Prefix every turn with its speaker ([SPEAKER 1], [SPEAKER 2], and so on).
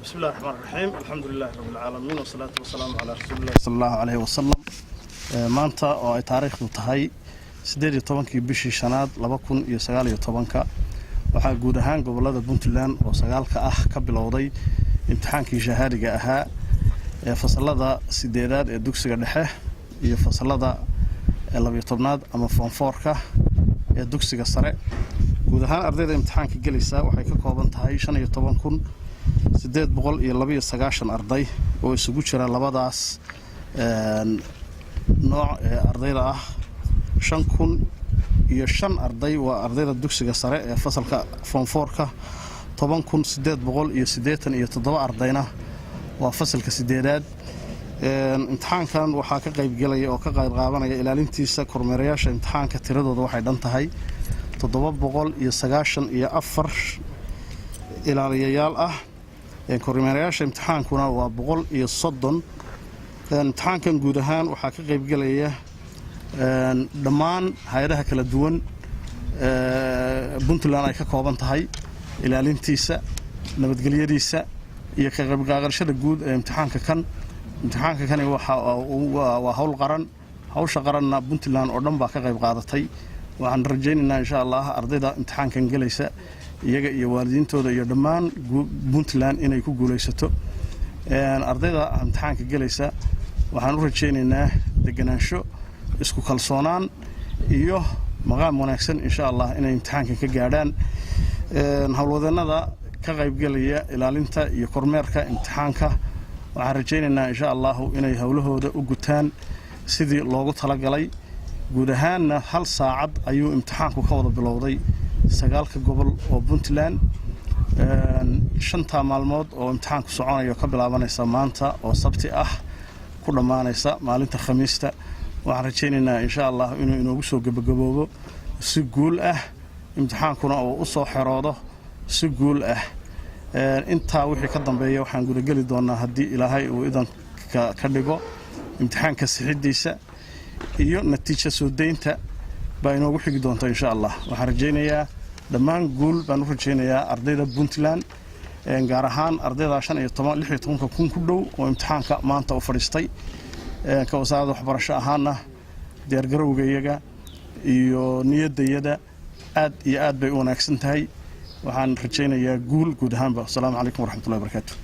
[SPEAKER 1] بسم الله الرحمن الرحيم الحمد لله رب العالمين والصلاة والسلام على رسول الله صلى الله عليه وسلم maanta oo ay taariikhdu tahay 18 bishii shanaad 2019 waxaa guud ahaan gobolada Puntland oo sagaalka ah ka bilowday imtixaankii shahaadiga ahaa ee fasalada 8aad ee dugsiga dhexe iyo fasalada 12aad ama form 4ka ee dugsiga sare guud ahaan ardayda imtixaanka galaysa waxay ka kooban tahay 15892 arday oo isugu jira labadaas nooc ee ardayda ah 5005 arday waa ardayda dugsiga sare ee fasalka form 4ka 10887 ardayna waa fasalka 8aad imtixaankan waxaa ka qayb galaya oo ka qayb qaadanaya ilaalintiisa kormeerayaasha imtixaanka tiradooda waxay dhan tahay 794 ilaaliyayaal ah kormeerayaasha imtixaankuna waa 130 imtixaankan guud ahaan waxaa ka qayb galaya dhammaan hay'adaha kala duwan Puntland ay ka kooban tahay ilaalintiisa nabadgelyadiisa iyo ka qayb qaadashada guud ee imtixaanka kan waa hawl qaran hawsha qaranna Puntland oo dhan baa ka qayb qaadatay waxaan rajaynaynaa insha Allah ardayda imtixaankan galaysa iyaga iyo waalidiintooda iyo dhammaan Puntland inay ku guuleysato ardayda imtixaanka galaysa waxaan u rajaynaynaa deganaansho isku kalsoonaan iyo maqaam wanaagsan insha Allah inay imtixaanka ka gaadhaan hawlwadeenada ka qayb galaya ilaalinta iyo kormeerka imtixaanka waxaan rajaynaynaa insha Allah inay hawlahooda u gutaan sidii loogu talagalay guud ahaanna hal saacad ayuu imtixaanku ka wada bilowday sagaalka gobol oo Puntland shanta maalmood oo imtixaanku soconayo ka bilaabanaysa maanta oo sabti ah ku dhamaanaysa maalinta khamiista waxaan rajaynaynaa insha Allah inuu inoogu soo gabagaboobo si guul ah imtixaankuna oo u soo xiroodo si guul ah inta wixii ka dambeeya waxaan guud gali doonaa hadii Ilaahay uu idan ka dhigo imtixaanka saxidiisa iyo natiijo soo deynta baa inoogu xigi doonta insha Allah waxaan rajaynayaa dhammaan guul baan u rajaynayaa ardayda Puntland gaar ahaan ardayda 16 kun ku dhow oo imtixaanka maanta u fadhiistay ka wasaaradda waxbarasho ahaana diyaar garowga iyaga iyo niyadayada aad iyo aad bay u wanaagsan tahay waxaan rajaynayaa guul guud ahaanba assalamu alaykum warahmatullahi wabarakatuh